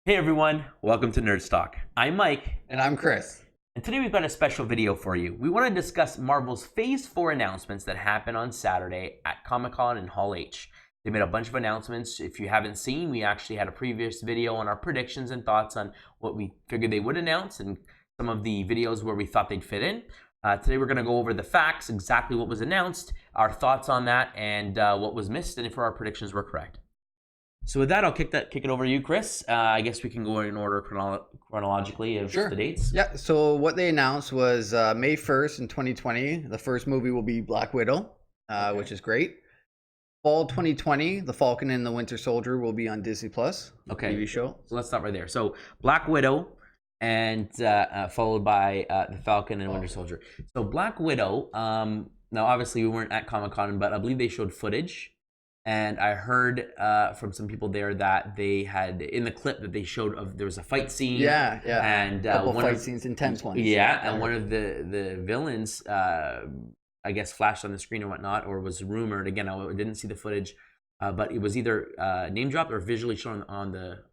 Hey everyone, welcome to Nerd Talk. I'm Mike. And I'm Chris. And today we've got a special video for you. We want to discuss Marvel's Phase 4 announcements that happened on Saturday at Comic-Con in Hall H. They made a bunch of announcements. If you haven't seen, we actually had a previous video on our predictions and thoughts on what we figured they would announce and some of the videos where we thought they'd fit in. Today we're going to go over the facts, exactly what was announced, our thoughts on that, and what was missed, and if our predictions were correct. So with that, I'll kick it over to you, Chris. I guess we can go in order chronologically of the dates. Yeah, so what they announced was May 1st in 2020, the first movie will be Black Widow, which is great. Fall 2020, The Falcon and the Winter Soldier will be on Disney+, TV show. So let's start right there. So Black Widow and followed by The Falcon and Winter Soldier. So Black Widow, now obviously we weren't at Comic-Con, but I believe they showed footage. And I heard from some people there that they had, in the clip that they showed, there was a fight scene. Yeah. And a couple fight scenes, intense ones. Yeah, and one of the villains, I guess, flashed on the screen or whatnot, or was rumored. Again, I didn't see the footage, but it was either name dropped or visually shown on the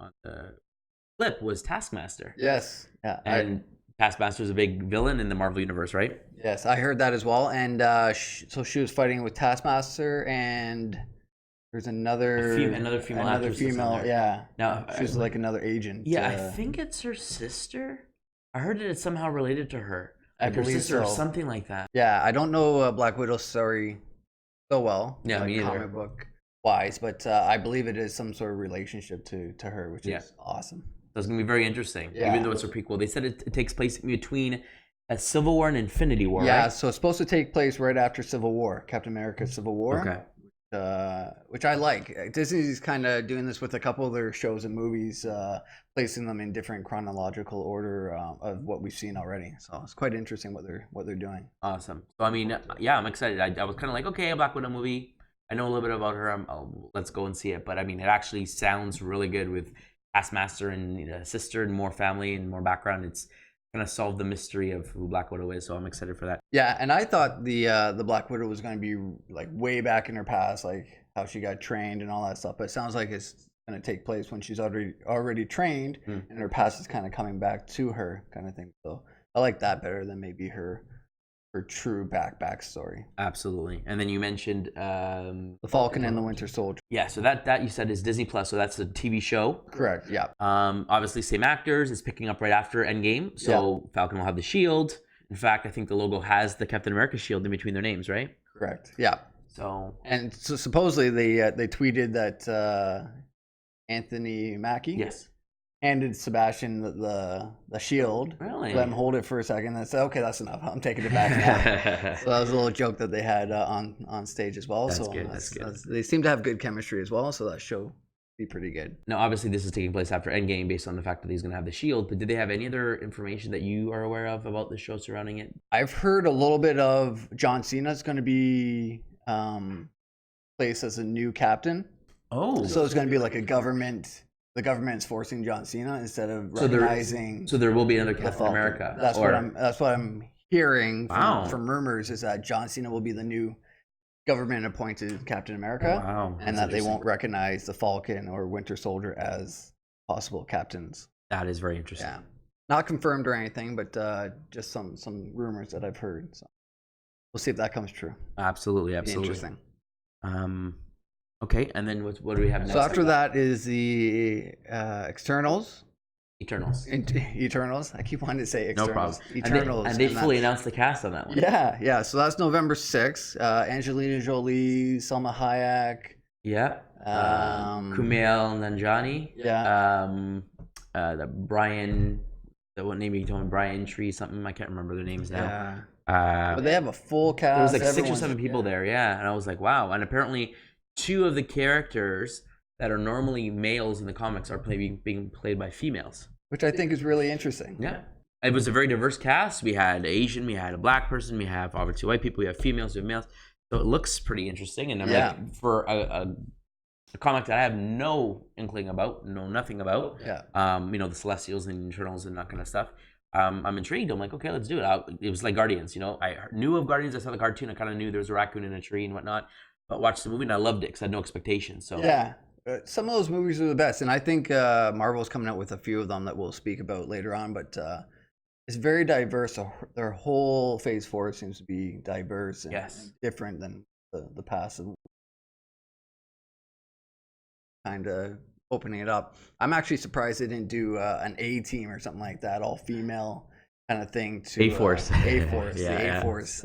clip, was Taskmaster. Yes. Yeah. And Taskmaster is a big villain in the Marvel Universe, right? Yes, I heard that as well. And so she was fighting with Taskmaster and... There's another female, yeah. Now she's like another agent. Yeah, I think it's her sister. I heard that it's somehow related to her. I like her believe sister so. Or something like that. Yeah, I don't know Black Widow's story so well. Yeah, like me either. Comic book wise, but I believe it is some sort of relationship to her, which is awesome. That's gonna be very interesting. Yeah. Even though it's a prequel, they said it takes place in between a Civil War and Infinity War. Yeah, right? so it's supposed to take place right after Civil War, Captain America's Civil War. Okay. Which I like. Disney's kind of doing this with a couple of their shows and movies, placing them in different chronological order of what we've seen already. So it's quite interesting what they're doing. Awesome. So I mean, yeah, I'm excited. I was kind of like, okay, a Black Widow movie. I know a little bit about her. Let's go and see it. But I mean, it actually sounds really good with Taskmaster and sister and more family and more background. It's gonna solve the mystery of who Black Widow is, so I'm excited for that. Yeah, and I thought the Black Widow was gonna be like way back in her past, like how she got trained and all that stuff. But it sounds like it's gonna take place when she's already trained, and her past is kind of coming back to her, kind of thing. So I like that better than maybe her true backstory. Absolutely. And then you mentioned The Falcon and the Winter Soldier. Yeah, so that you said is Disney Plus, so that's a TV show. Correct. Yeah. Obviously same actors. It's picking up right after Endgame, so Falcon will have the shield. In fact, I think the logo has the Captain America shield in between their names, right? Correct. Yeah. So supposedly they tweeted that Anthony Mackie handed Sebastian the shield. Really? Let him hold it for a second and said, okay, that's enough. I'm taking it back now. So that was a little joke that they had on stage as well. That's good. They seem to have good chemistry as well, so that show be pretty good. Now, obviously, this is taking place after Endgame based on the fact that he's going to have the shield, but did they have any other information that you are aware of about the show surrounding it? I've heard a little bit of John Cena's going to be placed as a new captain. Oh. So it's going to be like the government's forcing John Cena instead of recognizing. So there will be another Captain America. That's what I'm hearing from rumors, is that John Cena will be the new government-appointed Captain America. Wow. And that they won't recognize the Falcon or Winter Soldier as possible captains. That is very interesting. Yeah, not confirmed or anything, but just some rumors that I've heard. So we'll see if that comes true. Absolutely. Interesting. Okay, and then what do we have next? So after that is the Eternals. Eternals. I keep wanting to say Eternals. No problem. Eternals. And they fully announced the cast on that one. Yeah. So that's November 6th. Angelina Jolie, Salma Hayek. Yeah. Kumail Nanjiani. Yeah. The Brian. What name you told me? Brian Tree something. I can't remember their names now. Yeah. But they have a full cast. There was like 6 or 7 people there. Yeah. And I was like, wow. And apparently 2 of the characters that are normally males in the comics are being played by females. Which I think is really interesting. Yeah. It was a very diverse cast. We had Asian, we had a black person, we have obviously white people, we have females, we have males. So it looks pretty interesting. And I'm like, for a comic that I have no inkling about, know nothing about, the Celestials and Eternals and that kind of stuff, I'm intrigued. I'm like, okay, let's do it. It was like Guardians, I knew of Guardians. I saw the cartoon. I kind of knew there was a raccoon in a tree and whatnot. But watched the movie and I loved it because I had no expectations. So yeah, some of those movies are the best, and I think Marvel's coming out with a few of them that we'll speak about later on. But it's very diverse. Their whole Phase 4 seems to be diverse and different than the past, and kind of opening it up. I'm actually surprised they didn't do an A team or something like that, all female kind of thing. To A-Force, A-Force, the A-Force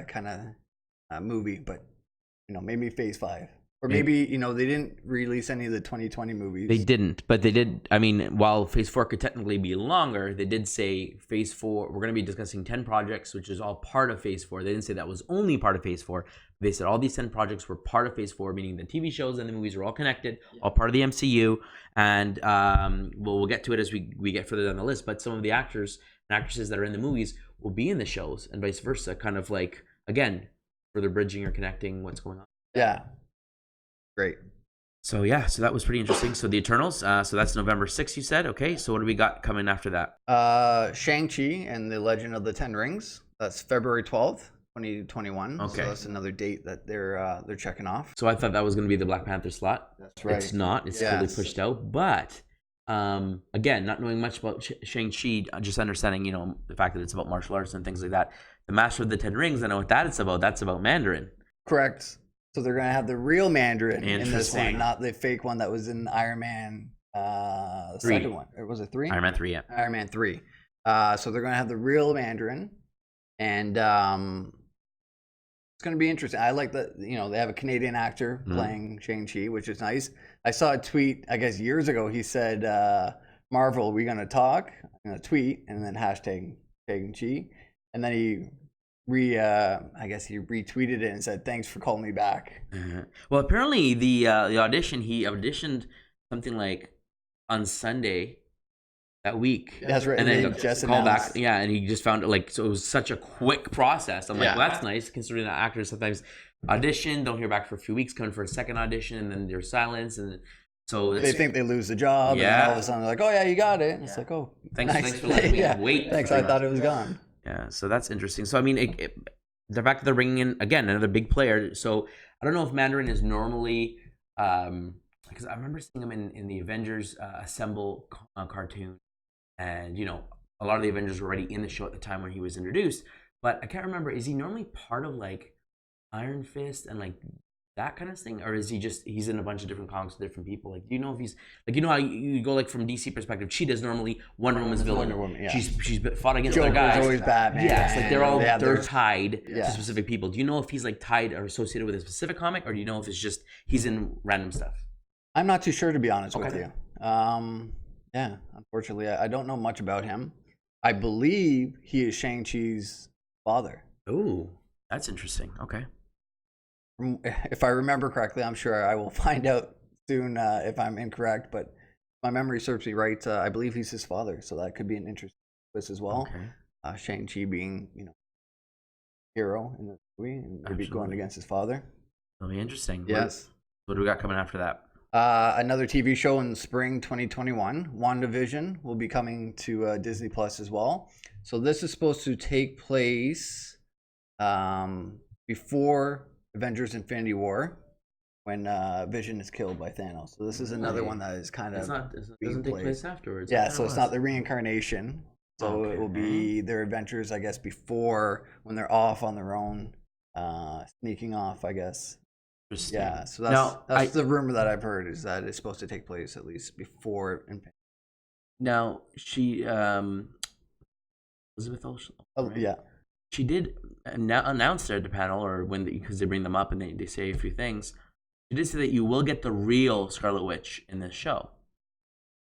kind of movie, but maybe Phase 5. Or maybe, they didn't release any of the 2020 movies. They didn't, but they did. I mean, while Phase 4 could technically be longer, they did say Phase 4, we're going to be discussing 10 projects, which is all part of Phase 4. They didn't say that was only part of Phase 4. They said all these 10 projects were part of Phase 4, meaning the TV shows and the movies are all connected, all part of the MCU. And we'll get to it as we get further down the list. But some of the actors and actresses that are in the movies will be in the shows and vice versa, kind of like, again, further bridging or connecting what's going on. Yeah. Great. So so that was pretty interesting. So the Eternals, so that's November 6th, you said. Okay, so what do we got coming after that? ShangChi and the Legend of the Ten Rings. That's February 12th, 2021. Okay. So that's another date that they're checking off. So I thought that was going to be the Black Panther slot. That's right. It's not. It's totally pushed out. But again, not knowing much about Shang-Chi, just understanding, the fact that it's about martial arts and things like that. The Master of the Ten Rings, I know what that is about. That's about Mandarin. Correct. So they're going to have the real Mandarin in this one, not the fake one that was in Iron Man, the second one. Or was it 3? Iron Man 3, yeah. Iron Man 3. So they're going to have the real Mandarin. And it's going to be interesting. I like that, they have a Canadian actor playing Shang-Chi, which is nice. I saw a tweet, I guess years ago, he said, Marvel, we going to talk? I'm going to tweet, and then hashtag Shang-Chi. And then he I guess he retweeted it and said, "Thanks for calling me back." Well, apparently the audition, he auditioned something like on Sunday that week. That's right. And then just called back. Yeah, and he just found it so it was such a quick process. I'm like, well, that's nice considering that actors sometimes audition, don't hear back for a few weeks, come for a second audition, and then there's silence, and so they think they lose the job. And all of a sudden they're like, "Oh yeah, you got it." And it's like, "Oh, thanks for letting me wait." Thanks, I thought it was gone. Yeah, so that's interesting. So I mean, the fact that they're bringing in again another big player. So I don't know if Mandarin is normally, because I remember seeing him in the Avengers Assemble cartoon, and a lot of the Avengers were already in the show at the time when he was introduced. But I can't remember. Is he normally part of like Iron Fist and like that kind of thing, or is he's in a bunch of different comics with different people? Like, do you know if he's like, how you go like from DC perspective? Cheetah's normally Wonder Woman's villain. Wonder Woman, yeah. She's fought against Joker's other guys. Always Batman. Yes, like they're tied to specific people. Do you know if he's like tied or associated with a specific comic, or do you know if it's just he's in random stuff? I'm not too sure, to be honest with you. Yeah, unfortunately, I don't know much about him. I believe he is Shang-Chi's father. Oh, that's interesting. Okay. If I remember correctly, I'm sure I will find out soon if I'm incorrect, but if my memory serves me right, I believe he's his father, so that could be an interesting twist as well. Okay. Shang-Chi being, hero in the movie, and maybe going against his father. That'll be interesting. Yes. What do we got coming after that? Another TV show in spring 2021, Wan Division, will be coming to Disney Plus as well. So this is supposed to take place before Avengers Infinity War, when Vision is killed by Thanos. So this is another one that is kind of doesn't take place afterwards. Yeah, so it's not the reincarnation. So it will be their adventures, I guess, before, when they're off on their own, sneaking off, I guess. Yeah, so that's the rumor that I've heard, is that it's supposed to take place at least before Infinity. Now, she Elizabeth Olsen. Oh, yeah. She did announce at the panel, or because they bring them up and they say a few things. She did say that you will get the real Scarlet Witch in this show.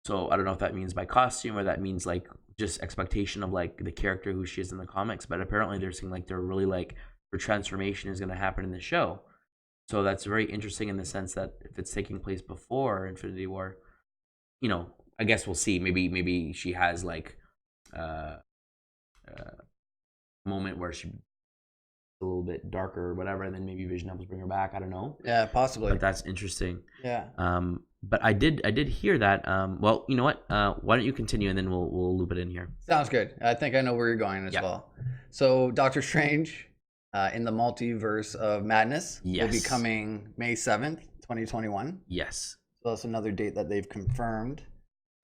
So I don't know if that means by costume or that means like just expectation of like the character who she is in the comics. But apparently they're saying like they're really like her transformation is going to happen in the show. So that's very interesting in the sense that if it's taking place before Infinity War, I guess we'll see. Maybe she has like moment where she's a little bit darker or whatever, and then maybe Vision helps bring her back. I don't know. Yeah, possibly. But that's interesting. Yeah. But I did hear that. Well, you know what? Why don't you continue, and then we'll loop it in here. Sounds good. I think I know where you're going as well. So Doctor Strange in the Multiverse of Madness will be coming May 7th, 2021. Yes. So that's another date that they've confirmed.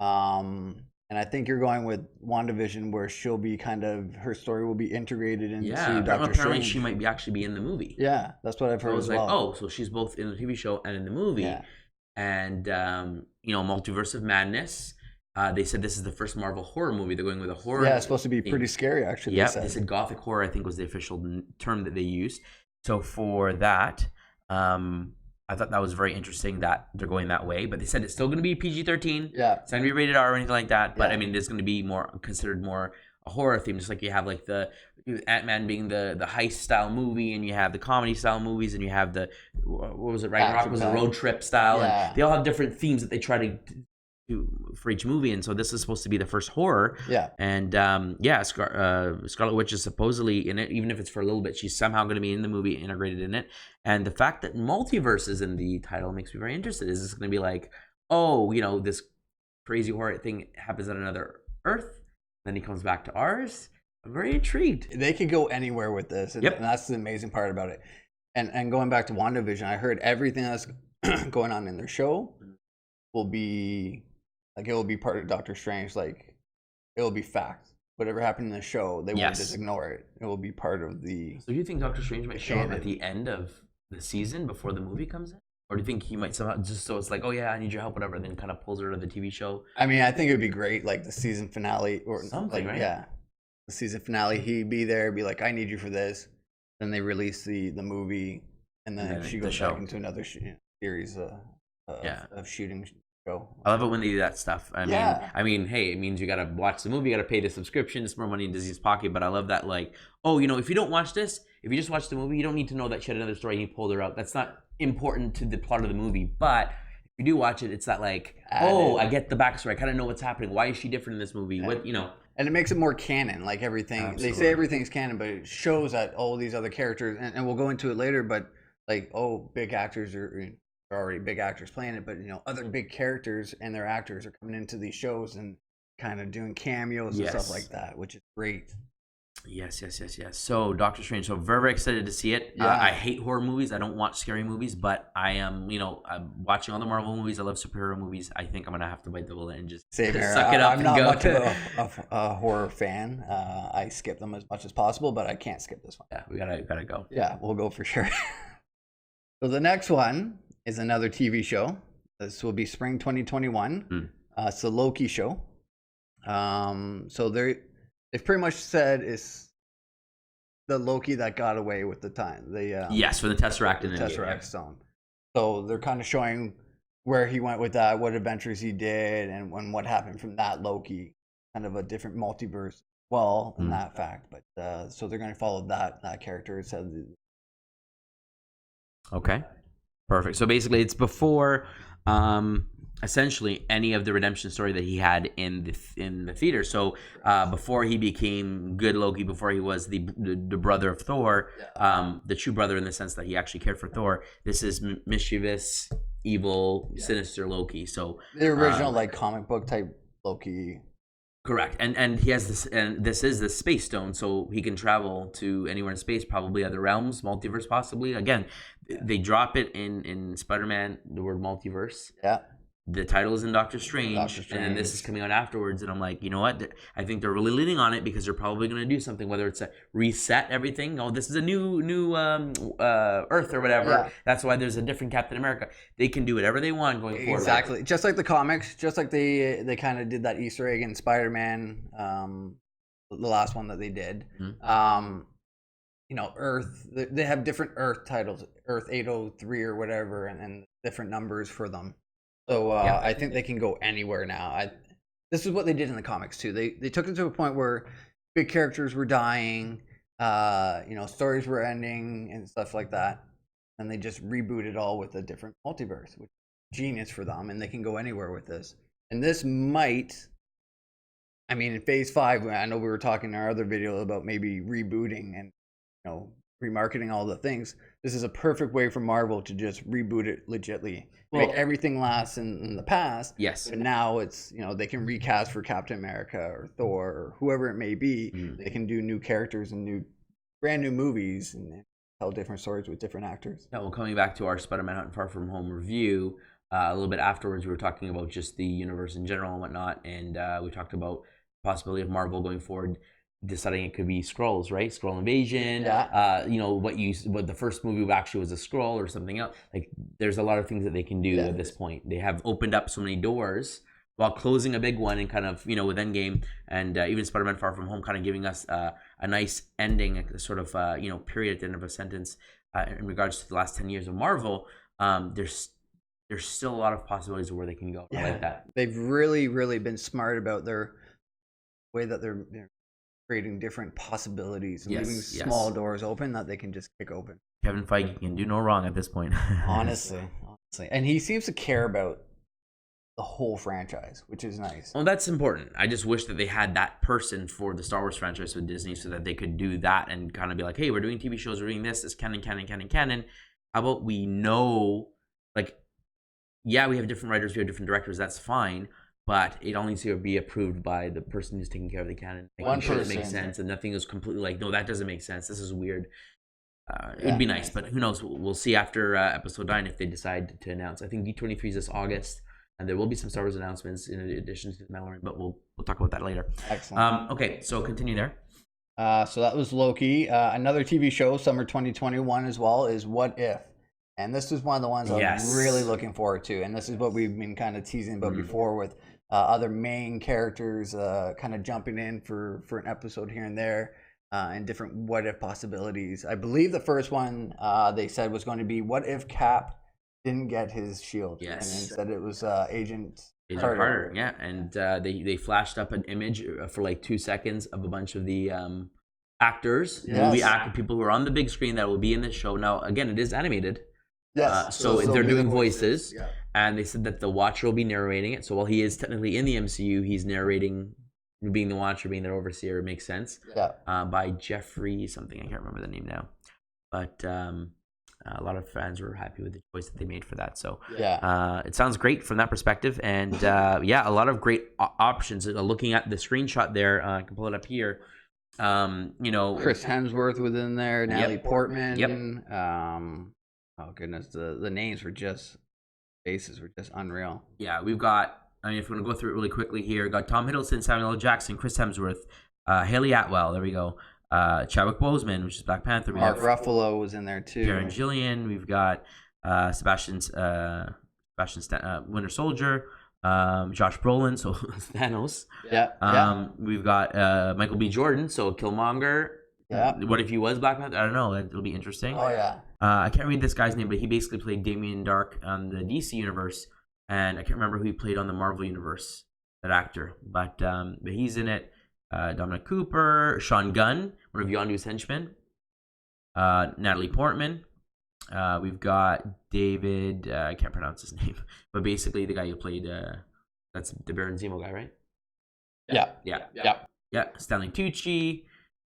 And I think you're going with Wan Division, where she'll be her story will be integrated into Doctor apparently Strange. she might actually be in the movie. Yeah, that's what I've heard as well. Oh, so she's both in the TV show and in the movie. Yeah. And Multiverse of Madness. They said this is the first Marvel horror movie. They're going with a horror. Yeah, it's supposed to be pretty scary, actually. Yeah, they said gothic horror, I think, was the official term that they used. So for that, I thought that was very interesting that they're going that way. But they said it's still going to be PG-13. Yeah. It's not going to be rated R or anything like that. But I mean, it's going to be considered more a horror theme, just like you have like the Ant-Man being the heist style movie, and you have the comedy style movies, and you have the what was it? Ragnarok was a road trip style, and they all have different themes that they try to do for each movie. And so this is supposed to be the first horror. Yeah. And Scarlet Witch is supposedly in it, even if it's for a little bit. She's somehow going to be in the movie, integrated in it. And the fact that multiverse is in the title makes me very interested. Is this going to be like, this crazy horror thing happens on another Earth, then he comes back to ours? I'm very intrigued. They could go anywhere with this, and that's the amazing part about it. And going back to WandaVision, I heard everything that's going on in their show will be it will be part of Doctor Strange. Like, it will be fact. Whatever happened in the show, they won't just ignore it. It will be part of the. So do you think Doctor Strange might show up at the end of the season before the movie comes in? Or do you think he might somehow just so it's like, oh yeah, I need your help, whatever, and then kind of pulls her to the TV show? I mean, I think it would be great, like the season finale or something, right? Yeah, the season finale. He'd be there, be like, I need you for this. Then they release the movie, and then she goes back into another series of shooting. I love it when they do that stuff. I mean, hey, it means you gotta watch the movie, you gotta pay the subscription, it's more money in Disney's pocket. But I love that, like, if you don't watch this, if you just watch the movie, you don't need to know that she had another story and you pulled her out. That's not important to the plot of the movie. But if you do watch it, it's that like, I get the backstory. I kind of know what's happening. Why is she different in this movie? What And it makes it more canon, like everything. Absolutely. They say everything's canon, but it shows that all these other characters, and we'll go into it later, but like, big actors are already big actors playing it, but other big characters and their actors are coming into these shows and kind of doing cameos and stuff like that, which is great. Yes. So Doctor Strange. So very, very excited to see it. Yeah. I hate horror movies. I don't watch scary movies, but I am, I'm watching all the Marvel movies. I love superhero movies. I think I'm gonna have to bite the bullet and just suck it up. I'm not much of a horror fan. I skip them as much as possible, but I can't skip this one. Yeah, we gotta go. Yeah, we'll go for sure. So the next one is another TV show. This will be spring 2021. It's the Loki show. So they've pretty much said it's the Loki that got away with the time. Yes, for the Tesseract and the Tesseract Stone. So they're kind of showing where he went with that, what adventures he did, and what happened from that Loki. Kind of a different multiverse. Well, in that fact, but so they're going to follow that character. It said. Okay. Perfect. So basically, it's before, essentially, any of the redemption story that he had in the theater. So before he became good Loki, before he was the brother of Thor, the true brother in the sense that he actually cared for Thor. This is mischievous, evil, sinister Loki. So the original comic book type Loki. Correct, and he has this, and this is the space stone, so he can travel to anywhere in space, probably other realms, multiverse, possibly. Again, they drop it in Spider-Man, the word multiverse. Yeah. The title is in Doctor Strange, and then this is coming out afterwards, and I'm like, you know what? I think they're really leaning on it because they're probably going to do something, whether it's a reset everything. Oh, this is a new Earth or whatever. Yeah. That's why there's a different Captain America. They can do whatever they want going forward. Exactly. Just like the comics, just like they kind of did that Easter egg in Spider-Man, the last one that they did. Earth, they have different Earth titles, Earth 803 or whatever, and different numbers for them. So I think they can go anywhere now. This is what they did in the comics too. They took it to a point where big characters were dying, stories were ending and stuff like that, and they just rebooted all with a different multiverse, which is genius for them, and they can go anywhere with this. And this might, in Phase 5, I know we were talking in our other video about maybe rebooting and remarketing all the things. This is a perfect way for Marvel to just reboot it legitly. Make everything last in the past. Yes. But now it's, they can recast for Captain America or Thor or whoever it may be. They can do new characters and brand new movies and tell different stories with different actors. Yeah, well, coming back to our Spider-Man Far From Home review, a little bit afterwards, we were talking about just the universe in general and whatnot, and we talked about the possibility of Marvel going forward, deciding it could be Skrulls, right? Skrull invasion. Yeah. What the first movie actually was a Skrull or something else. Like, there's a lot of things that they can do at this point. They have opened up so many doors while closing a big one, and kind of, with Endgame and even Spider-Man Far From Home, kind of giving us a nice ending, a sort of period at the end of a sentence in regards to the last 10 years of Marvel. There's still a lot of possibilities of where they can go. I like that. They've really, really been smart about their way that they're creating different possibilities and leaving small doors open that they can just kick open. Kevin Feige can do no wrong at this point. honestly. And he seems to care about the whole franchise, which is nice. Well, that's important. I just wish that they had that person for the Star Wars franchise with Disney, so that they could do that and kind of be like, hey, we're doing TV shows, we're doing this, it's canon. How about we know, like, yeah, we have different writers, we have different directors, that's fine, but it all needs to be approved by the person who's taking care of the canon. One person. It makes sense, and nothing is completely like, no, that doesn't make sense, this is weird. It'd be nice, but who knows? We'll see after episode 9 if they decide to announce. I think D23 is this August, and there will be some Star Wars announcements in addition to the Mandalorian, but we'll talk about that later. Excellent. Okay, so continue there. So that was Loki. Another TV show, summer 2021 as well, is What If? And this is one of the ones I'm really looking forward to. And this is what we've been kind of teasing about before, with other main characters kind of jumping in for an episode here and there, and different what if possibilities. I believe the first one they said was going to be, what if Cap didn't get his shield? Yes. And instead it was Agent Carter. Yeah. And they flashed up an image for like 2 seconds of a bunch of the actors, movie actor, people who are on the big screen that will be in this show. Now, again, it is animated. Yes. So they're doing voices. Yeah. And they said that the Watcher will be narrating it. So while he is technically in the MCU, he's narrating, being the Watcher, being their overseer. It makes sense. Yeah. By Jeffrey something. I can't remember the name now. But a lot of fans were happy with the choice that they made for that. So it sounds great from that perspective. And a lot of great options. Looking at the screenshot there, I can pull it up here. Chris Hemsworth was in there, Natalie Portman. Yep. Oh goodness, the names were just, faces were just unreal. Yeah, we've got, if we're gonna go through it really quickly here, we've got Tom Hiddleston, Samuel L. Jackson, Chris Hemsworth, Haley Atwell, there we go, Chadwick Boseman, which is Black Panther. Mark Ruffalo was in there too. Karen Gillian. We've got Sebastian Winter Soldier, Josh Brolin, so Thanos. We've got Michael B. Jordan, so Killmonger. Yeah. What if he was Black Panther? I don't know. It'll be interesting. Oh yeah. I can't read this guy's name, but he basically played Damien Dark on the DC universe, and I can't remember who he played on the Marvel universe. That actor, but he's in it. Dominic Cooper, Sean Gunn, one of Yondu's henchmen. Natalie Portman. We've got David. I can't pronounce his name, but basically the guy who played. That's the Baron Zemo guy, right? Yeah. Stanley Tucci.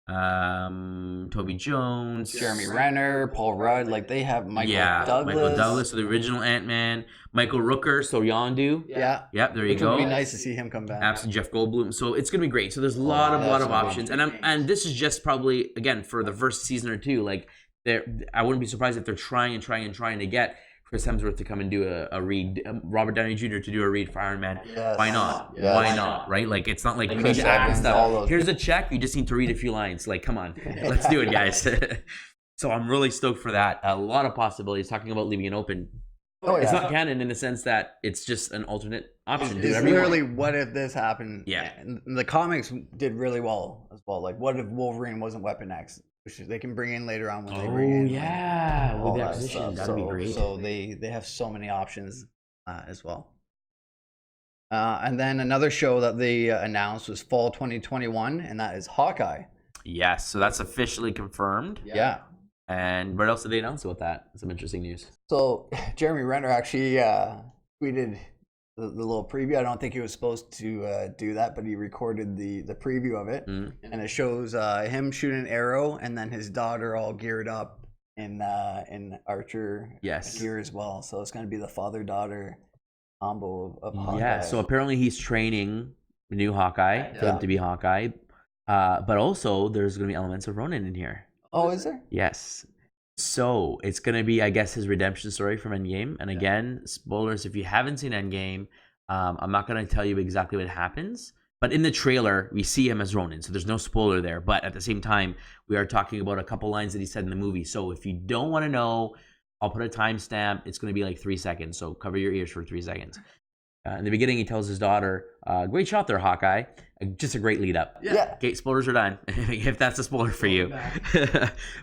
Toby Jones, Jeremy Renner, Paul Rudd, like they have Michael Douglas, so the original Ant-Man, Michael Rooker, so Yondu. There you go. It would be nice to see him come back. Absolutely, Jeff Goldblum. So it's gonna be great. So there's a lot of options, and this is just probably, again, for the first season or two. Like, I wouldn't be surprised if they're trying to get Chris Hemsworth to come and do a read, Robert Downey Jr. to do a read for Iron Man. Yes. Why not? Yes. Why not? Right? Like, it's not like you need to act and stuff. Here's a check. You just need to read a few lines. Like, come on, let's do it, guys. So I'm really stoked for that. A lot of possibilities. Talking about leaving it open. It's not canon in the sense that it's just an alternate option. It's literally, what if this happened? Yeah. And the comics did really well as well. Like, what if Wolverine wasn't Weapon X? Which they can bring in later on when they bring in. With the acquisition, that'd be great. So they have so many options as well. And then another show that they announced was fall 2021, and that is Hawkeye. Yes, so that's officially confirmed. Yeah. And what else did they announce about that? Some interesting news. So Jeremy Renner actually tweeted the little preview. I don't think he was supposed to do that, but he recorded the preview of it, and it shows him shooting an arrow, and then his daughter all geared up in archer gear as well. So it's going to be the father-daughter combo of Hawkeye. Yeah. So apparently he's training the new Hawkeye for him to be Hawkeye, but also there's going to be elements of Ronin in here. Oh, is there? Yes. So it's gonna be, I guess, his redemption story from Endgame. And again, spoilers if you haven't seen Endgame. I'm not gonna tell you exactly what happens, but in the trailer we see him as Ronin, so there's no spoiler there. But at the same time, we are talking about a couple lines that he said in the movie. So if you don't want to know, I'll put a timestamp. It's gonna be like 3 seconds, so cover your ears for 3 seconds. In the beginning, he tells his daughter, "Great shot there, Hawkeye." Just a great lead up. Yeah. Okay, spoilers are done. If that's a spoiler for you.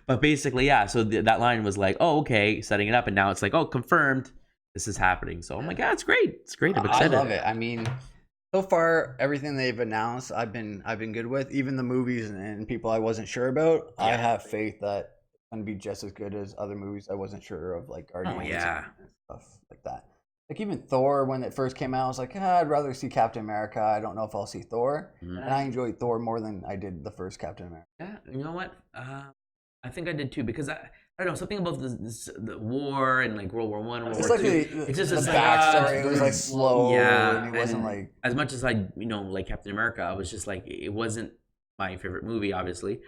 But basically, yeah. So that line was like, "Oh, okay," setting it up, and now it's like, "Oh, confirmed, this is happening." So I'm like, "Yeah, it's great. It's great. I'm excited." I love it. I mean, so far everything they've announced, I've been good with. Even the movies and people I wasn't sure about, I have faith that it's gonna be just as good as other movies I wasn't sure of, like Guardians and stuff like that. Like even Thor, when it first came out, I was like, I'd rather see Captain America. I don't know if I'll see Thor. And I enjoyed Thor more than I did the first Captain America. Yeah, you know what? I think I did too, because I don't know, something about the war and like World War I, World War II. It's just the a backstory. It was like slow. Yeah, and it wasn't like as much as I like Captain America. I was just like, it wasn't my favorite movie. Obviously,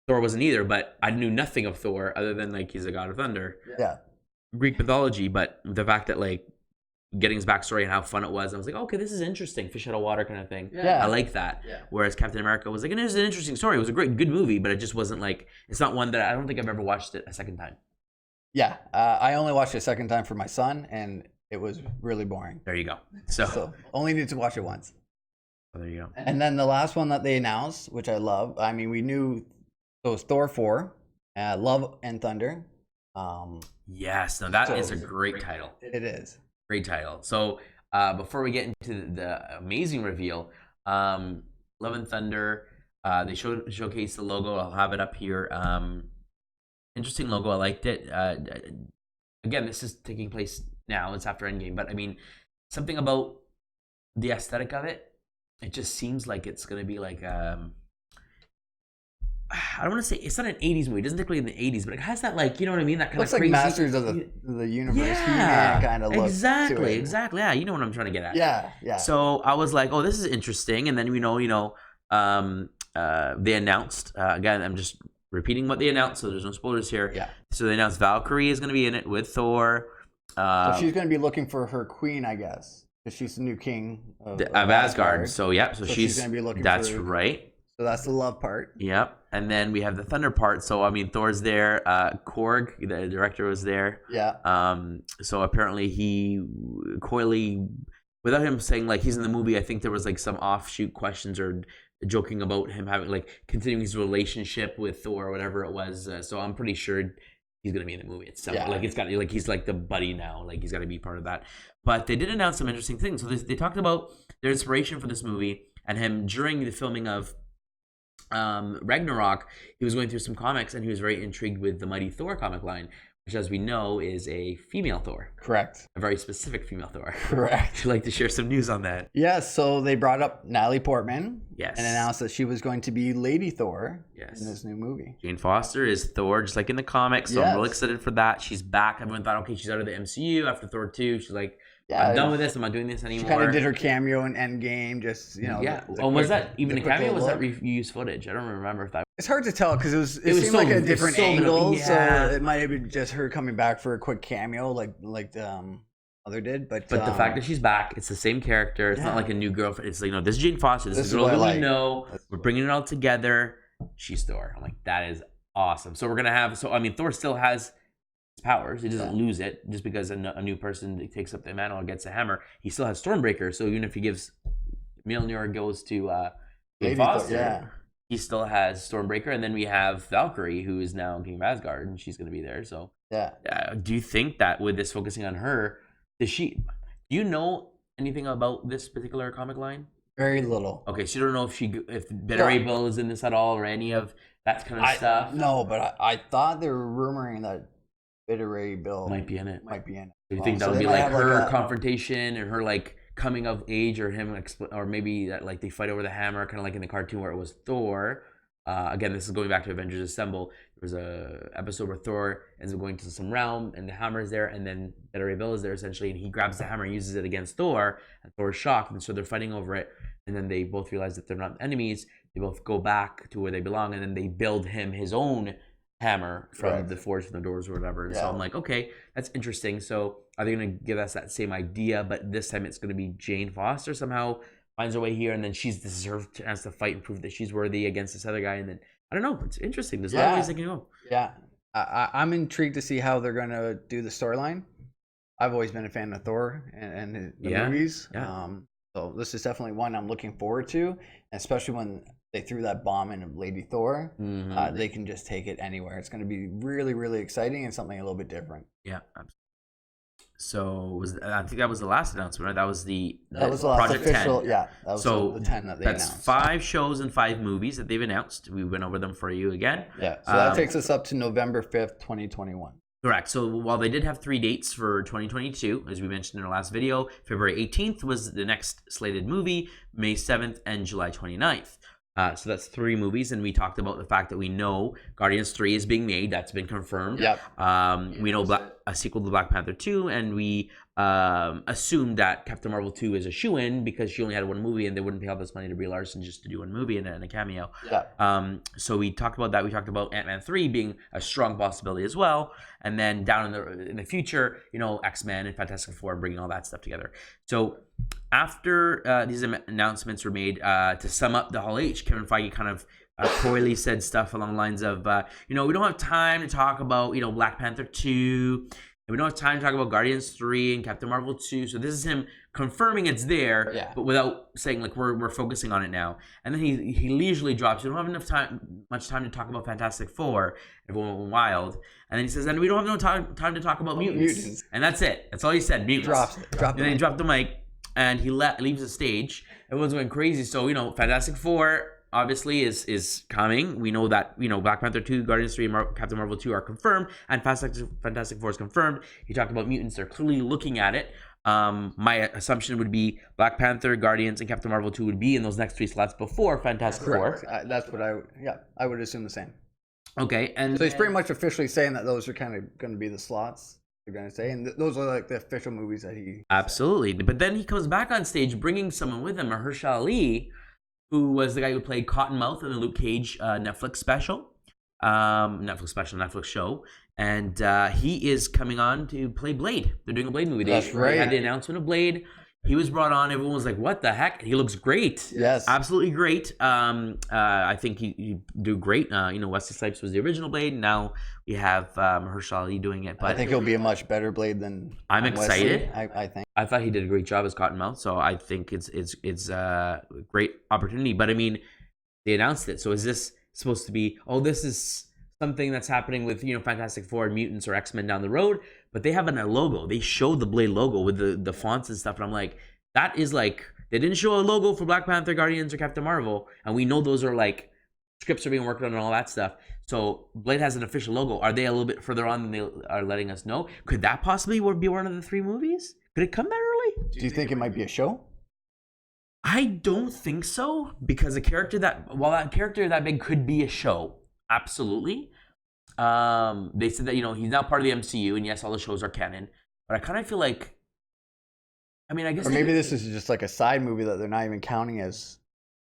Thor wasn't either. But I knew nothing of Thor other than like he's a god of thunder. Yeah. Greek mythology, but the fact that like getting his backstory and how fun it was, I was like, okay, this is interesting, fish out of water kind of thing. Yeah. I like that. Yeah. Whereas Captain America was like, and it was an interesting story. It was a good movie, but it just wasn't like, it's not one that I don't think I've ever watched it a second time. Yeah, I only watched it a second time for my son, and it was really boring. There you go. So only need to watch it once. There you go. And then the last one that they announced, which I love. I mean, we knew it was Thor 4, Love and Thunder. Yes, no, that is a great title. It is. Great title. So before we get into the amazing reveal, Love and Thunder, they showcased the logo. I'll have it up here. Interesting logo. I liked it. Again, this is taking place now. It's after Endgame, but I mean, something about the aesthetic of it. It just seems like it's gonna be like I don't want to say it's not an 80s movie. It doesn't take place in the 80s, but it has that, like, you know what I mean? That kind looks of crazy. Like Masters of the Universe kind of look. Exactly. Yeah, you know what I'm trying to get at. Yeah. So I was like, oh, this is interesting. And then they announced again. I'm just repeating what they announced, so there's no spoilers here. Yeah. So they announced Valkyrie is going to be in it with Thor. So she's going to be looking for her queen, I guess, because she's the new king of Asgard. So yeah, so she's going to be looking. That's right. So that's the love part. Yep. And then we have the thunder part. So I mean, Thor's there. Korg, the director, was there. Yeah. So apparently he coyly, without him saying like he's in the movie, I think there was like some offshoot questions or joking about him having like continuing his relationship with Thor or whatever it was. So I'm pretty sure he's gonna be in the movie itself. Yeah. Like it's got like he's like the buddy now. Like he's got to be part of that. But they did announce some interesting things. So they talked about their inspiration for this movie and him during the filming of Ragnarok. He was going through some comics and he was very intrigued with the Mighty Thor comic line, which, as we know, is a female Thor. Correct. A very specific female Thor. Correct. Would you like to share some news on that? Yeah, so they brought up Natalie Portman. Yes. And announced that she was going to be Lady Thor. Yes. In this new movie. Jane Foster is Thor, just like in the comics. So yes. I'm really excited for that. She's back. Everyone thought, okay, she's out of the MCU after Thor 2. She's like, I'm done with this. I'm not doing this anymore. She kind of did her cameo in Endgame, just, Yeah. Was that even a cameo? Was that reused footage? I don't remember if that. It's hard to tell because it seemed like a different angle, so it might have been just her coming back for a quick cameo, like the other did. But the fact that she's back, it's the same character. It's not like a new girlfriend. It's like, no, this is Jane Foster. This is a girl that we know. We're bringing it all together. She's Thor. I'm like, that is awesome. So we're gonna have. So I mean, Thor still has powers. He doesn't lose it just because a new person takes up the mantle or gets a hammer. He still has Stormbreaker. So even if he gives Mjolnir goes to Jane Foster, he still has Stormbreaker. And then we have Valkyrie, who is now King of Asgard, and she's going to be there. So do you think that with this focusing on her, do you know anything about this particular comic line? Very little. Okay, so you don't know if Beta Ray Bill is in this at all or any of that kind of stuff? No, but I thought they were rumoring that Beta Ray Bill might be in it. Do you think that would be like her confrontation and her like coming of age, or him, or maybe that like they fight over the hammer, kind of like in the cartoon where it was Thor? Again, this is going back to Avengers Assemble. There was a episode where Thor ends up going to some realm and the hammer is there, and then Beta Ray Bill is there essentially, and he grabs the hammer and uses it against Thor, and Thor is shocked, and so they're fighting over it, and then they both realize that they're not enemies. They both go back to where they belong, and then they build him his own hammer from Correct. the forge from the doors or whatever. And so Yeah. I'm like, okay, that's interesting. So are they going to give us that same idea, but this time it's going to be Jane Foster somehow finds her way here, and then she's deserved chance to fight and prove that she's worthy against this other guy, and then I don't know. It's interesting. There's a lot of ways they can go. Yeah. I'm intrigued to see how they're going to do the storyline. I've always been a fan of Thor and the movies. Yeah. So this is definitely one I'm looking forward to, especially when they threw that bomb in of Lady Thor. They can just take it anywhere. It's going to be really, really exciting and something a little bit different. Yeah. So I think that was the last announcement, right? That was the last Project official. 10. Yeah, that was So the 10 that they that's announced. 5 shows and 5 movies that they've announced. We went over them for you again. Yeah, so that takes us up to November 5th, 2021. Correct. So while they did have 3 dates for 2022, as we mentioned in our last video, February 18th was the next slated movie, May 7th and July 29th. So that's 3 movies, and we talked about the fact that we know Guardians 3 is being made. That's been confirmed. Yep. We know a sequel to Black Panther 2, and we assumed that Captain Marvel 2 is a shoo-in because she only had 1 movie, and they wouldn't pay all this money to Brie Larson just to do 1 movie and a cameo. Yeah. So we talked about that. We talked about Ant-Man 3 being a strong possibility as well, and then down in the future, X-Men and Fantastic Four bringing all that stuff together. So after these announcements were made, to sum up the Hall H, Kevin Feige kind of coyly said stuff along the lines of, we don't have time to talk about, Black Panther 2, and we don't have time to talk about Guardians 3 and Captain Marvel 2. So this is him confirming it's there, but without saying, like, we're focusing on it now. And then he leisurely drops, we don't have much time to talk about Fantastic Four. Everyone went wild. And then he says, and we don't have no time to talk about mutants. And that's it. That's all he said, mutants. And then he dropped the mic. And he leaves the stage. Everyone's going crazy. So, Fantastic Four obviously is coming. We know that, Black Panther 2, Guardians 3, and Captain Marvel 2 are confirmed. And Fantastic Four is confirmed. He talked about mutants. They're clearly looking at it. My assumption would be Black Panther, Guardians, and Captain Marvel 2 would be in those next 3 slots before Fantastic Four. That's what I would assume the same. Okay. And so he's pretty much officially saying that those are kind of going to be the slots. Going to say, and those are like the official movies that he absolutely said. But then he comes back on stage bringing someone with him, Mahershala Ali, who was the guy who played Cottonmouth in the Luke Cage Netflix show, and he is coming on to play Blade. They're doing a Blade movie. They had the announcement of Blade. He was brought on. Everyone was like, "What the heck?" He looks great. Yes, absolutely great. I think he do great. Wesley Snipes was the original Blade. Now we have Mahershala Ali doing it. But I think he'll be a much better Blade than I'm excited. I think. I thought he did a great job as Cottonmouth, so I think it's a great opportunity. But I mean, they announced it. So is this supposed to be? Oh, this is something that's happening with Fantastic Four and mutants or X-Men down the road, but they have a logo. They showed the Blade logo with the fonts and stuff, and I'm like, that is like, they didn't show a logo for Black Panther, Guardians, or Captain Marvel, and we know those are like scripts are being worked on and all that stuff. So Blade has an official logo. Are they a little bit further on than they are letting us know? Could that possibly be one of the 3 movies? Could it come that early? Do you think it might be a show? I don't think so, because that character that big could be a show. Absolutely. They said that he's not part of the MCU, and yes, all the shows are canon. But I kind of feel like, I guess, or maybe this is just like a side movie that they're not even counting as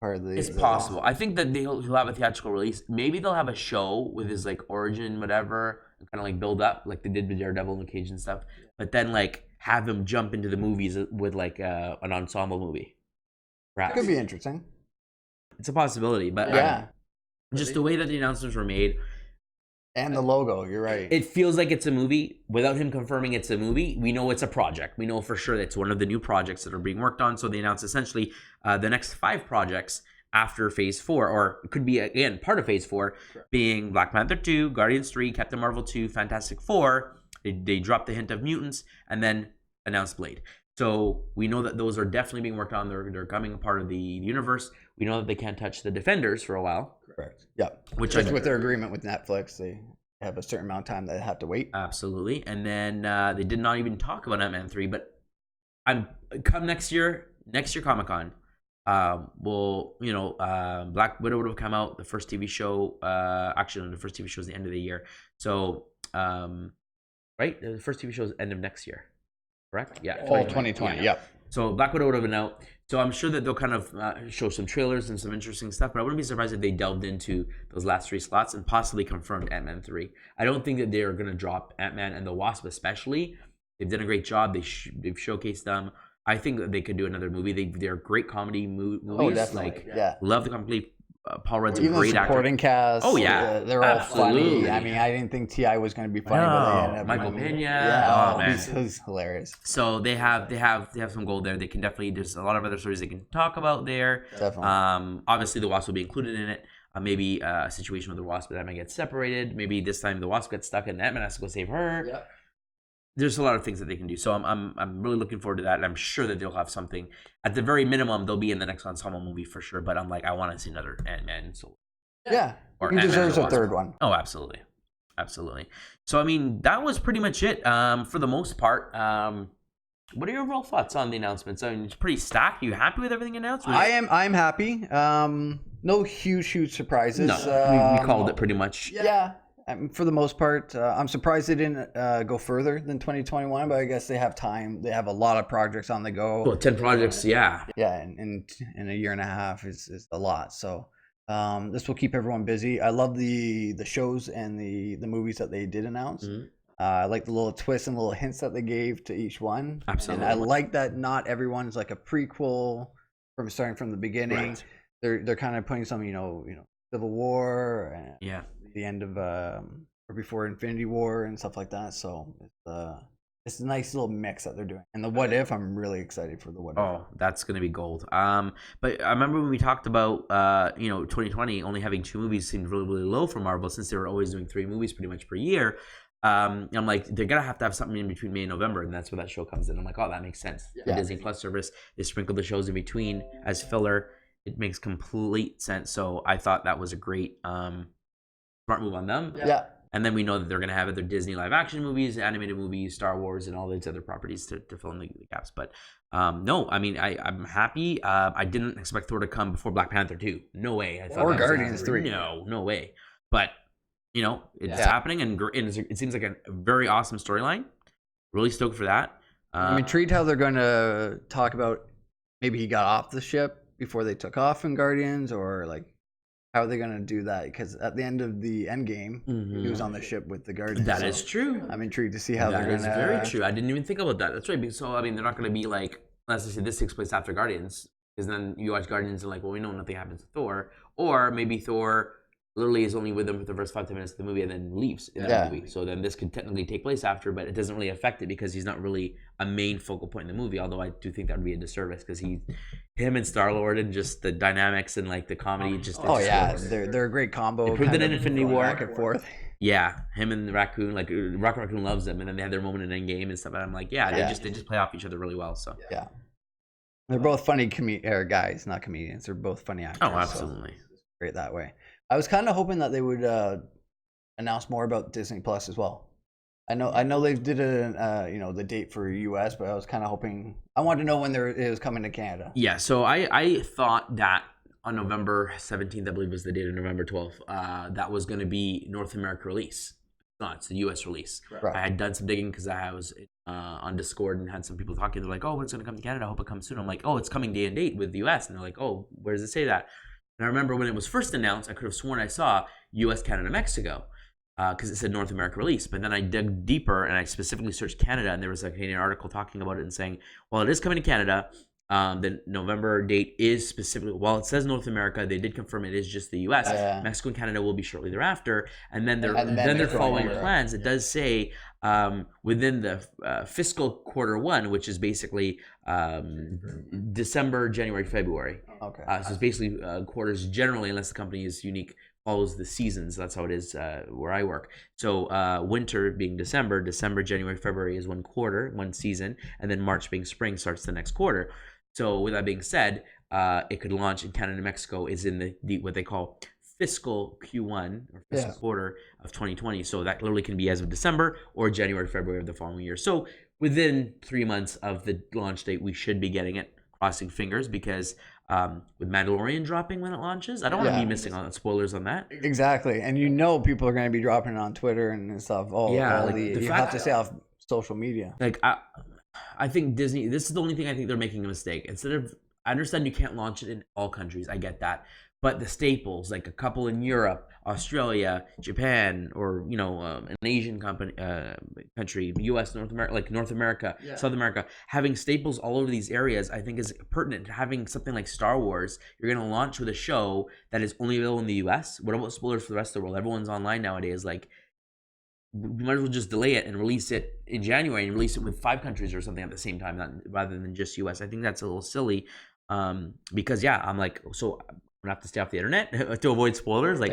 part of the. It's possible. I think that he'll have a theatrical release. Maybe they'll have a show with his like origin, whatever, and kind of like build up like they did with Daredevil and the Cage and stuff. But then like have him jump into the movies with like an ensemble movie. Perhaps. It could be interesting. It's a possibility, but just the way that the announcements were made. And the logo, you're right. It feels like it's a movie. Without him confirming it's a movie, we know it's a project. We know for sure that it's one of the new projects that are being worked on. So they announced essentially the next 5 projects after Phase 4, or it could be, again, part of Phase 4, being Black Panther 2, Guardians 3, Captain Marvel 2, Fantastic Four. They dropped the hint of mutants and then announced Blade. So we know that those are definitely being worked on. They're becoming a part of the universe. We know that they can't touch the Defenders for a while. Correct. Yeah. Which is with their agreement with Netflix, they have a certain amount of time that they have to wait. Absolutely. And then they did not even talk about Ant-Man 3, but come next year Comic-Con, Black Widow would have come out, the first TV show. Actually, the first TV show is the end of the year. So, right? The first TV show is end of next year. Correct? Yeah. Fall 2020. Yeah. So Black Widow would have been out. So I'm sure that they'll kind of show some trailers and some interesting stuff, but I wouldn't be surprised if they delved into those last 3 slots and possibly confirmed Ant-Man 3. I don't think that they're going to drop Ant-Man and the Wasp especially. They've done a great job. They've showcased them. I think that they could do another movie. They're great comedy movies. Oh, definitely. Like, yeah. Love the complete. Paul Rudd's a Even great the supporting actor. cast. Oh yeah, they're all absolutely. funny. I mean, I didn't think T.I. was going to be funny, but they ended up Michael being- Pena. Yeah, Oh man, he's hilarious. So they have some gold there. They can definitely. There's a lot of other stories they can talk about there. Definitely. Obviously the Wasp will be included in it. Maybe a situation where the Wasp and Ant-Man get separated. Maybe this time the Wasp gets stuck and Ant-Man has to go save her. Yeah. There's a lot of things that they can do. So I'm really looking forward to that, and I'm sure that they'll have something. At the very minimum, they'll be in the next ensemble movie for sure. But I'm like, I want to see another Ant-Man. So Yeah. or He Ant-Man deserves and a the third Wasp. one. Oh, absolutely. Absolutely. So, I mean, that was pretty much it for the most part. What are your overall thoughts on the announcements? I mean, it's pretty stacked. Are you happy with everything announced? I'm happy. No huge surprises. No, we called it pretty much. Yeah. For the most part, I'm surprised they didn't go further than 2021, but I guess they have time. They have a lot of projects on the go. Well, 10 projects, yeah. Yeah, and in a year and a half is a lot. So this will keep everyone busy. I love the shows and the movies that they did announce. Mm-hmm. I like the little twists and little hints that they gave to each one. Absolutely. And I like that not everyone's like a prequel from starting from the beginning. Right. They're kind of putting some, Civil War and the end of or before Infinity War and stuff like that. So it's a nice little mix that they're doing. And the What If, I'm really excited for the What If. Oh, that's gonna be gold. But I remember when we talked about 2020 only having 2 movies seemed really, really low for Marvel since they were always doing 3 movies pretty much per year. I'm like, they're gonna have to have something in between May and November, and that's where that show comes in. I'm like, oh, that makes sense. The Disney Plus service, they sprinkle the shows in between as filler. It makes complete sense. So I thought that was a great smart move on them. Yeah. And then we know that they're gonna have other Disney live action movies, animated movies, Star Wars, and all these other properties to fill in the gaps. But no, I mean, I'm happy. I didn't expect Thor to come before Black Panther 2. No way. I thought or Guardians 3. No way. But it's happening, and it seems like a very awesome storyline. Really stoked for that. I'm intrigued how they're going to talk about maybe he got off the ship before they took off in Guardians, or like how are they going to do that? Because at the end of the Endgame, he was on the ship with the Guardians. That is true. I'm intrigued to see how they're going to. That is very true. I didn't even think about that. That's right. So I mean, they're not going to be like, unless they say this takes place after Guardians, because then you watch Guardians and like, well, we know nothing happens to Thor, or maybe Thor literally is only with them for the first 5-10 minutes of the movie and then leaves in that movie. So then this could technically take place after, but it doesn't really affect it because he's not really a main focal point in the movie. Although I do think that would be a disservice because him and Star-Lord and just the dynamics and like the comedy just. They're a great combo. They proved it in Infinity War. Back and forth. Yeah, him and the Raccoon, like Rocket Raccoon loves them, and then they had their moment in Endgame and stuff. And I'm like, they just play off each other really well. So yeah, they're both funny guys, not comedians. They're both funny actors. Oh, absolutely. So it's great that way. I was kind of hoping that they would announce more about Disney Plus as well. I know they did the date for US, but I was kind of hoping. I wanted to know when it was coming to Canada. Yeah, so I thought that on November 17th, I believe was the date of November 12th, that was going to be North America release. No, it's the US release. Right. I had done some digging because I was on Discord and had some people talking. They're like, oh, it's going to come to Canada. I hope it comes soon. I'm like, oh, it's coming day and date with the US. And they're like, oh, where does it say that? And I remember when it was first announced, I could have sworn I saw US, Canada, Mexico because it said North America release. But then I dug deeper and I specifically searched Canada, and there was a Canadian article talking about it and saying, well, it is coming to Canada. The November date is specifically, while it says North America, they did confirm it is just the US. Mexico and Canada will be shortly thereafter. And then they're following plans. It does say within the fiscal quarter 1, which is basically December, January, February. Okay. So it's basically quarters generally, unless the company is unique, follows the seasons. That's how it is where I work. So winter being December, January, February is one quarter, one season, and then March being spring starts the next quarter. So with that being said, it could launch in Canada and Mexico is in the what they call fiscal Q1 or fiscal quarter of 2020. So that literally can be as of December or January, February of the following year. So within 3 months of the launch date, we should be getting it. Crossing fingers because with Mandalorian dropping when it launches, I don't want to be missing on spoilers on that. Exactly, and people are going to be dropping it on Twitter and stuff. You have to stay off social media. Like I think Disney, this is the only thing I think they're making a mistake. Instead of, I understand you can't launch it in all countries. I get that. But the staples, like a couple in Europe, Australia, Japan, or an Asian country, U.S., North America, like North America, South America, having staples all over these areas, I think is pertinent. Having something like Star Wars, you're gonna launch with a show that is only available in the U.S. What about spoilers for the rest of the world? Everyone's online nowadays. Like, we might as well just delay it and release it in January and release it with 5 countries or something at the same time, rather than just U.S. I think that's a little silly, because I'm like, so I'm gonna have to stay off the internet to avoid spoilers. Like,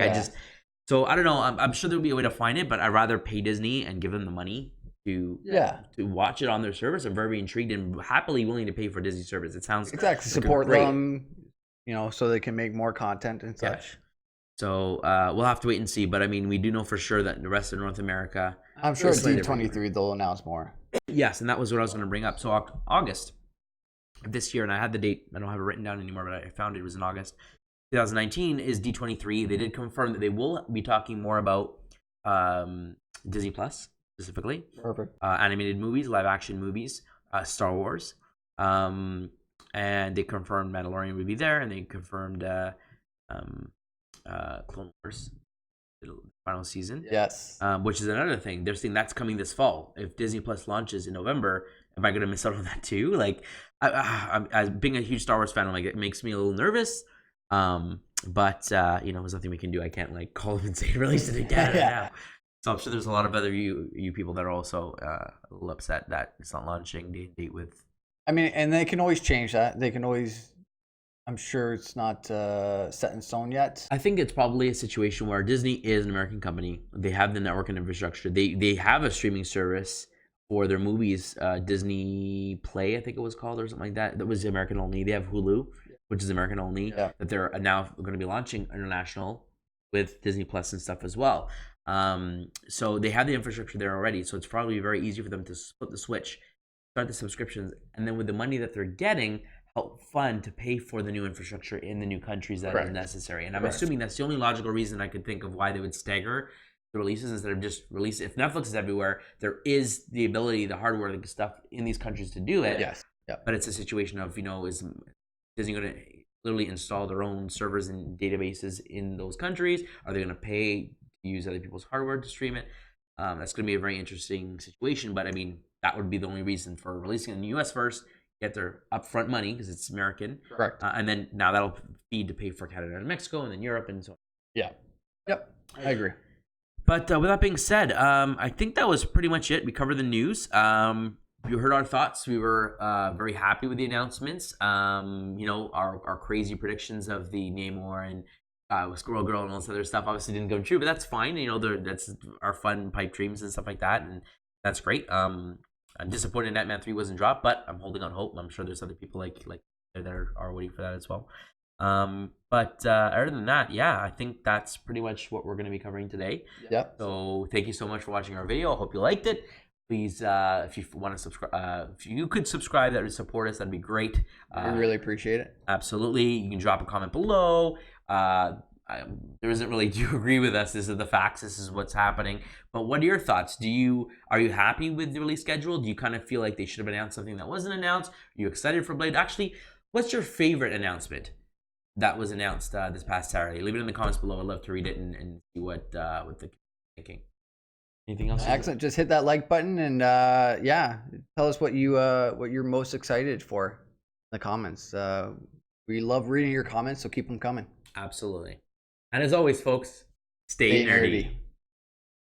so I don't know. I'm sure there'll be a way to find it, but I'd rather pay Disney and give them the money to watch it on their service. I'm very intrigued and happily willing to pay for Disney service. It sounds exactly support them, so they can make more content and such. Yeah. So we'll have to wait and see. But I mean, we do know for sure that the rest of North America, I'm sure D23 they'll announce more. Yes, and that was what I was going to bring up. So August of this year, and I had the date. I don't have it written down anymore, but I found it was in August 2019 is D23. They did confirm that they will be talking more about Disney Plus specifically. Perfect. Animated movies, live action movies, Star Wars, and they confirmed Mandalorian would be there, and they confirmed Clone Wars final season. Yes. Which is another thing. They're saying that's coming this fall. If Disney Plus launches in November, am I going to miss out on that too? Like, as being a huge Star Wars fan, I'm like, it makes me a little nervous. But there's nothing we can do. I can't like call them and say release it again now. So I'm sure there's a lot of other you people that are also a little upset that it's not launching date with. I mean, and they can always change that. They can always. I'm sure it's not set in stone yet. I think it's probably a situation where Disney is an American company. They have the network and infrastructure. They have a streaming service for their movies, Disney Play, I think it was called, or something like that. That was American only. They have Hulu, which is American only. Yeah. That they're now going to be launching international with Disney Plus and stuff as well. So they have the infrastructure there already. So it's probably very easy for them to split the switch, start the subscriptions, and then with the money that they're getting, help fund to pay for the new infrastructure in the new countries that is necessary. And I'm assuming that's the only logical reason I could think of why they would stagger the releases instead of just release. If Netflix is everywhere, there is the ability, the hardware, the stuff in these countries to do it. Yes. Yeah. But it's a situation of, is Disney going to literally install their own servers and databases in those countries? Are they going to pay to use other people's hardware to stream it? That's going to be a very interesting situation. But I mean, that would be the only reason for releasing in the US first. Get their upfront money because it's American. Correct. And then now that'll feed to pay for Canada and Mexico and then Europe and so on. Yeah. Yep. I agree. But with that being said, I think that was pretty much it. We covered the news. You heard our thoughts. We were very happy with the announcements. Our crazy predictions of the Namor and Squirrel Girl and all this other stuff obviously didn't come true, but that's fine. That's our fun pipe dreams and stuff like that, and that's great. I'm disappointed Ant-Man 3 wasn't dropped, but I'm holding on hope. I'm sure there's other people like that are waiting for that as well. But other than that, I think that's pretty much what we're going to be covering today. Yep. So thank you so much for watching our video. I hope you liked it. Please, if you want to subscribe, if you could subscribe, that would support us. That'd be great. We really appreciate it. Absolutely. You can drop a comment below. There isn't really, do you agree with us? This is the facts. This is what's happening. But what are your thoughts? Are you happy with the release schedule? Do you kind of feel like they should have announced something that wasn't announced? Are you excited for Blade? Actually, what's your favorite announcement that was announced this past Saturday? Leave it in the comments below. I'd love to read it and see what the thinking. Anything else? Excellent. Just hit that like button and tell us what you're most excited for in the comments. We love reading your comments, so keep them coming. Absolutely. And as always, folks, stay nerdy.